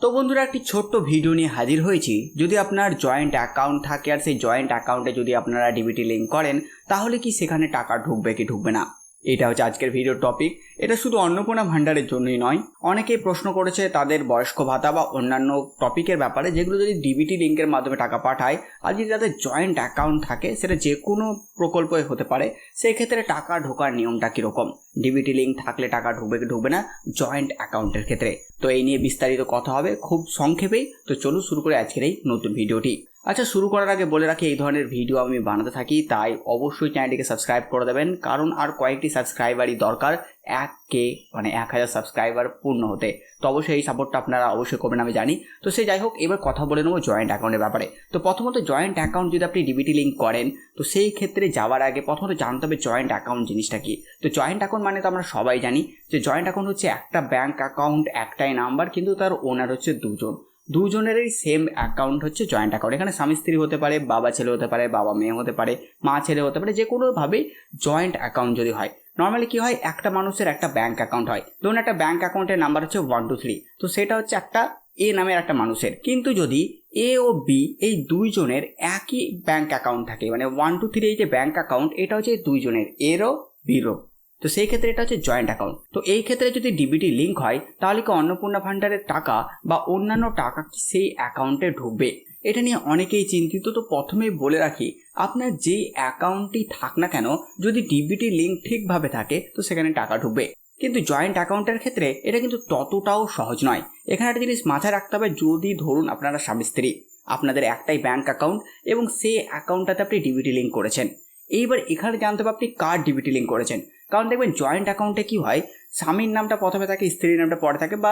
তো বন্ধুরা একটি ছোট্ট ভিডিও নিয়ে হাজির হয়েছি। যদি আপনার জয়েন্ট অ্যাকাউন্ট থাকে আর সেই জয়েন্ট অ্যাকাউন্টে যদি আপনারা ডিবিটি লিঙ্ক করেন তাহলে কি সেখানে টাকা ঢুকবে কি ঢুকবে না, এটা হচ্ছে আজকের ভিডিওর টপিক। এটা শুধু অন্নপূর্ণা ভান্ডারের জন্যই নয়, অনেকেই প্রশ্ন করেছে তাদের বয়স্ক ভাতা বা অন্যান্য টপিকের ব্যাপারে, যেগুলো যদি ডিবিটি লিঙ্কের মাধ্যমে টাকা পাঠায় আর যদি তাদের জয়েন্ট অ্যাকাউন্ট থাকে, সেটা যে কোনো প্রকল্পই হতে পারে, সেই ক্ষেত্রে টাকা ঢোকার নিয়মটা কীরকম, ডিবিটি লিঙ্ক থাকলে টাকা ঢুকবে কি ঢুকবে না জয়েন্ট অ্যাকাউন্টের ক্ষেত্রে। তো এই নিয়ে বিস্তারিত কথা হবে খুব সংক্ষেপেই। তো চলুন শুরু করে আজকের এই নতুন ভিডিওটি। আচ্ছা, শুরু করার আগে বলে রাখি এই ধরনের ভিডিও আমি বানাতে থাকি, তাই অবশ্যই চ্যানেলটিকে সাবস্ক্রাইব করে দেবেন, কারণ আর কয়েকটি সাবস্ক্রাইবারই দরকার 1,000 সাবস্ক্রাইবার পূর্ণ হতে। তো অবশ্যই এই সাপোর্টটা আপনারা অবশ্যই করবেন আমি জানি। তো সে যাই হোক, এবার কথা বলে নেবো জয়েন্ট অ্যাকাউন্টের ব্যাপারে। তো প্রথমত জয়েন্ট অ্যাকাউন্ট যদি আপনি ডিবিটি লিঙ্ক করেন, তো সেই ক্ষেত্রে যাওয়ার আগে প্রথমত জানতে হবে জয়েন্ট অ্যাকাউন্ট জিনিসটা কি। তো জয়েন্ট অ্যাকাউন্ট মানে তো আমরা সবাই জানি যে জয়েন্ট অ্যাকাউন্ট হচ্ছে একটা ব্যাঙ্ক অ্যাকাউন্ট, একটাই নাম্বার, কিন্তু তার ওনার হচ্ছে দুজনেরই সেম অ্যাকাউন্ট হচ্ছে জয়েন্ট অ্যাকাউন্ট। এখানে স্বামী স্ত্রী হতে পারে, বাবা ছেলে হতে পারে, বাবা মেয়ে হতে পারে, মা ছেলে হতে পারে, যে কোনোভাবেই জয়েন্ট অ্যাকাউন্ট যদি হয়। নর্মালি কি হয়, একটা মানুষের একটা ব্যাঙ্ক অ্যাকাউন্ট হয়। ধরুন একটা ব্যাঙ্ক অ্যাকাউন্টের নাম্বার হচ্ছে 1 2 3, তো সেটা হচ্ছে একটা এ নামের একটা মানুষের। কিন্তু যদি এ ও বি এই দুইজনের একই ব্যাঙ্ক অ্যাকাউন্ট থাকে, মানে 1 2 3 এই যে ব্যাঙ্ক অ্যাকাউন্ট, এটা হচ্ছে দুইজনের, এরও বিরও, তো সেই ক্ষেত্রে এটা হচ্ছে জয়েন্ট অ্যাকাউন্ট। তো এই ক্ষেত্রে যদি ডিবিটি লিঙ্ক হয় তাহলে কি অন্নপূর্ণা ভান্ডারের টাকা বা অন্যান্য টাকা কি সেই অ্যাকাউন্টে ঢুকবে, এটা নিয়ে অনেকেই চিন্তিত। তো প্রথমেই বলে রাখি, আপনার যেই অ্যাকাউন্টটি থাক না কেন, যদি ডিবিটি লিঙ্ক ঠিকভাবে থাকে তো সেখানে টাকা ঢুকবে। কিন্তু জয়েন্ট অ্যাকাউন্টের ক্ষেত্রে এটা কিন্তু ততটাও সহজ নয়। এখানে একটা জিনিস মাথায় রাখতে হবে, যদি ধরুন আপনারা স্বামী স্ত্রী, আপনাদের একটাই ব্যাঙ্ক অ্যাকাউন্ট এবং সেই অ্যাকাউন্টটাতে আপনি ডিবিটি লিঙ্ক করেছেন, এইবার এখানে জানতে হবে আপনি কার ডিবিটি লিঙ্ক করেছেন। কারণ দেখবেন জয়েন্ট অ্যাকাউন্টে কি হয়, স্বামীর নামটা প্রথমে থাকে, স্ত্রীর নামটা পরে থাকে, বা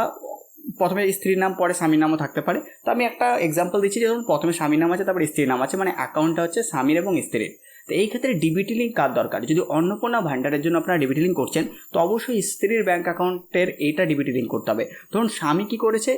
প্রথমে স্ত্রীর নাম পরে স্বামীর নামও থাকতে পারে। তো আমি একটা এক্সাম্পল দিচ্ছি, যে ধরুন প্রথমে স্বামীর নাম আছে, তারপরে স্ত্রীর নাম আছে, মানে অ্যাকাউন্টটা হচ্ছে স্বামীর এবং স্ত্রীর। তো এই ক্ষেত্রে ডিবিটি লিঙ্ক কার দরকার, যদি অন্নপূর্ণা ভান্ডারের জন্য আপনারা ডিবিটি লিঙ্ক করছেন, তো অবশ্যই স্ত্রীর ব্যাঙ্ক অ্যাকাউন্টের এইটা ডিবিটি লিঙ্ক করতে হবে। ধরুন স্বামী কি করেছে,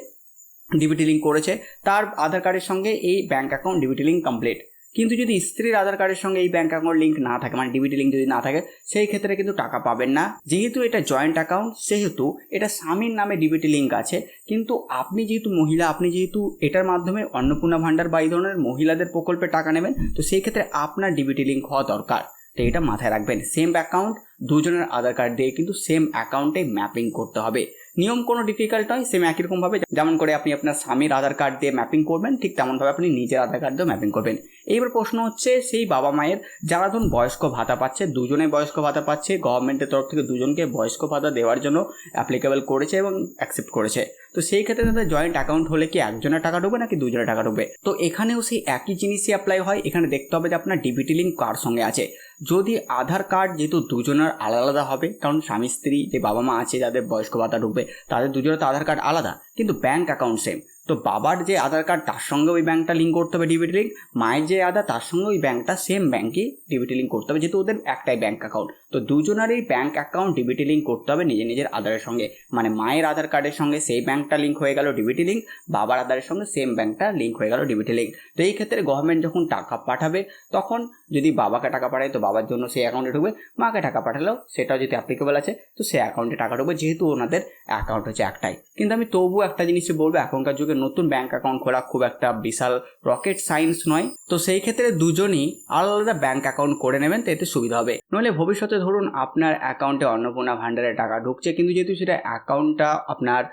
ডিবিটি লিঙ্ক করেছে, তার আধার কার্ডের সঙ্গে এই bank account DBT link complete. কিন্তু যদি স্ত্রীর আধার কার্ডের সঙ্গে এই ব্যাঙ্ক অ্যাকাউন্ট লিঙ্ক না থাকে, মানে ডিবিটি লিঙ্ক যদি না থাকে, সেই ক্ষেত্রে কিন্তু টাকা পাবেন না। যেহেতু এটা জয়েন্ট অ্যাকাউন্ট, সেহেতু এটা স্বামীর নামে ডিবিটি লিঙ্ক আছে, কিন্তু আপনি যেহেতু মহিলা, আপনি যেহেতু এটার মাধ্যমে অন্নপূর্ণা ভান্ডার বা এই ধরনের মহিলাদের প্রকল্পে টাকা নেবেন, তো সেই ক্ষেত্রে আপনার ডিবিটি লিঙ্ক হওয়া দরকার। তো এটা মাথায় রাখবেন, সেম অ্যাকাউন্ট, দুজনের আধার কার্ড দিয়ে কিন্তু সেম অ্যাকাউন্টে ম্যাপিং করতে হবে। নিয়ম কোনো ডিফিকাল্ট নয়, সেম একই রকমভাবে যেমন করে আপনি আপনার স্বামীর আধার কার্ড দিয়ে ম্যাপিং করবেন, ঠিক তেমনভাবে আপনি নিজের আধার কার্ড দিয়ে ম্যাপিং করবেন। এইবার প্রশ্ন হচ্ছে, সেই বাবা মায়ের যারা ধরুন বয়স্ক ভাতা পাচ্ছে, দুজনে বয়স্ক ভাতা পাচ্ছে, গভর্নমেন্টের তরফ থেকে দুজনকে বয়স্ক ভাতা দেওয়ার জন্য অ্যাপ্লিকেবল করেছে এবং অ্যাকসেপ্ট করেছে। তো সেই ক্ষেত্রে তাদের জয়েন্ট অ্যাকাউন্ট হলে কি একজনের টাকা ঢুকবে নাকি দুজনের টাকা ঢুকবে? তো এখানেও সেই একই জিনিসই অ্যাপ্লাই হয়। এখানে দেখতে হবে যে আপনার ডিবিটি লিঙ্ক কার সঙ্গে আছে। যদি আধার কার্ড যেহেতু দুজনের আলাদা আলাদা হবে, কারণ স্বামী স্ত্রী যে বাবা মা আছে যাদের বয়স্ক ভাতা ঢুকবে, তাদের দুজনের তো আধার কার্ড আলাদা, কিন্তু ব্যাঙ্ক অ্যাকাউন্ট সেম। তো বাবার যে আধার কার্ড তার সঙ্গে ওই ব্যাঙ্কটা লিঙ্ক করতে হবে ডিবিটি লিঙ্ক, মায়ের যে আধার তার সঙ্গে ওই ব্যাঙ্কটা সেম ব্যাঙ্কই ডিবিটি লিঙ্ক করতে হবে, যেহেতু ওদের একটাই ব্যাঙ্ক অ্যাকাউন্ট। তো দুজনেরই ব্যাঙ্ক অ্যাকাউন্ট ডিবিটি লিঙ্ক করতে হবে নিজের নিজের আধারের সঙ্গে, মানে মায়ের আধার কার্ডের সঙ্গে সেই ব্যাঙ্কটা লিঙ্ক হয়ে গেল ডিবিটি লিঙ্ক, বাবার আধারের সঙ্গে সেম ব্যাঙ্কটা লিঙ্ক হয়ে গেল ডিবিটি লিঙ্ক। তো এই ক্ষেত্রে গভর্নমেন্ট যখন টাকা পাঠাবে, তখন যদি বাবাকে টাকা পাঠায় তো বাবার জন্য সেই অ্যাকাউন্টে ঢুকবে, মাকে টাকা পাঠালেও সেটাও যদি অ্যাপ্লিকেবল আছে তো সেই অ্যাকাউন্টে টাকা ঢুকবে, যেহেতু ওনাদের অ্যাকাউন্ট হচ্ছে একটাই। কিন্তু আমি তবুও একটা জিনিসই বলবো, এখনকার যুগে নতুন ব্যাঙ্ক অ্যাকাউন্ট খোলা খুব একটা বিশাল রকেট সায়েন্স নয়। তো সেই ক্ষেত্রে দুজনই আলাদা আলাদা ব্যাঙ্ক অ্যাকাউন্ট করে নেবেন, তো এতে সুবিধা হবে। নইলে ভবিষ্যতে ধরুন আপনার অ্যাকাউন্টে অন্নপূর্ণা ভান্ডারের টাকা ঢুকছে, কিন্তু যেহেতু সেটা অ্যাকাউন্টটা আপনার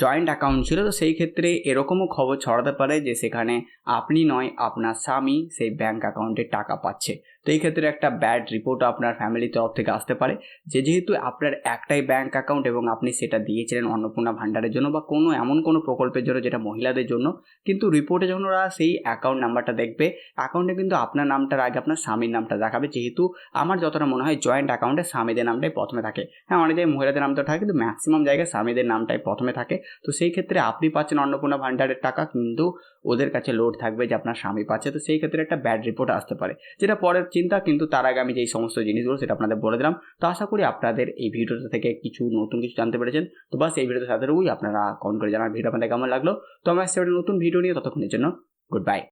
জয়েন্ট অ্যাকাউন্ট ছিল, তো সেই ক্ষেত্রে এরকমও খবর ছড়াতে পারে যে সেখানে আপনি নয় আপনার স্বামী সেই ব্যাঙ্ক অ্যাকাউন্টে টাকা পাচ্ছে। তো এই ক্ষেত্রে একটা ব্যাড রিপোর্ট আপনার ফ্যামিলির তরফ থেকে আসতে পারে, যে যেহেতু আপনার একটাই ব্যাঙ্ক অ্যাকাউন্ট এবং আপনি সেটা দিয়েছিলেন অন্নপূর্ণা ভান্ডারের জন্য বা কোনো এমন কোনো প্রকল্পের জন্য যেটা মহিলাদের জন্য, কিন্তু রিপোর্টে যখন ওরা সেই অ্যাকাউন্ট নাম্বারটা দেখবে, অ্যাকাউন্টে কিন্তু আপনার নামটার আগে আপনার স্বামীর নামটা দেখাবে, যেহেতু আমার যতটা মনে হয় জয়েন্ট অ্যাকাউন্টে স্বামীদের নামটাই প্রথমে থাকে। হ্যাঁ, অনেক জায়গায় মহিলাদের নামটা থাকে, কিন্তু ম্যাক্সিমাম জায়গায় স্বামীদের নামটাই প্রথমে থাকে। তো সেই ক্ষেত্রে আপনি পাচ্ছেন অন্নপূর্ণা ভান্ডারের টাকা, কিন্তু ওদের কাছে লোড থাকবে যে আপনার স্বামী পাচ্ছে। তো সেই ক্ষেত্রে একটা ব্যাড রিপোর্ট আসতে পারে, যেটা পরের চিন্তা। কিন্তু তার আগে আমি যেই সমস্ত জিনিসগুলো সেটা আপনাদের বলে দিলাম। তো আশা করি আপনাদের এই ভিডিওটা থেকে কিছু নতুন কিছু জানতে পেরেছেন। তো বাস এই ভিডিওতে সাথে আপনারা কমেন্ট করে জানার ভিডিও আপনাদের কেমন লাগলো। তো আমরা একটা নতুন ভিডিও নিয়ে, ততক্ষণের জন্য গুড বাই।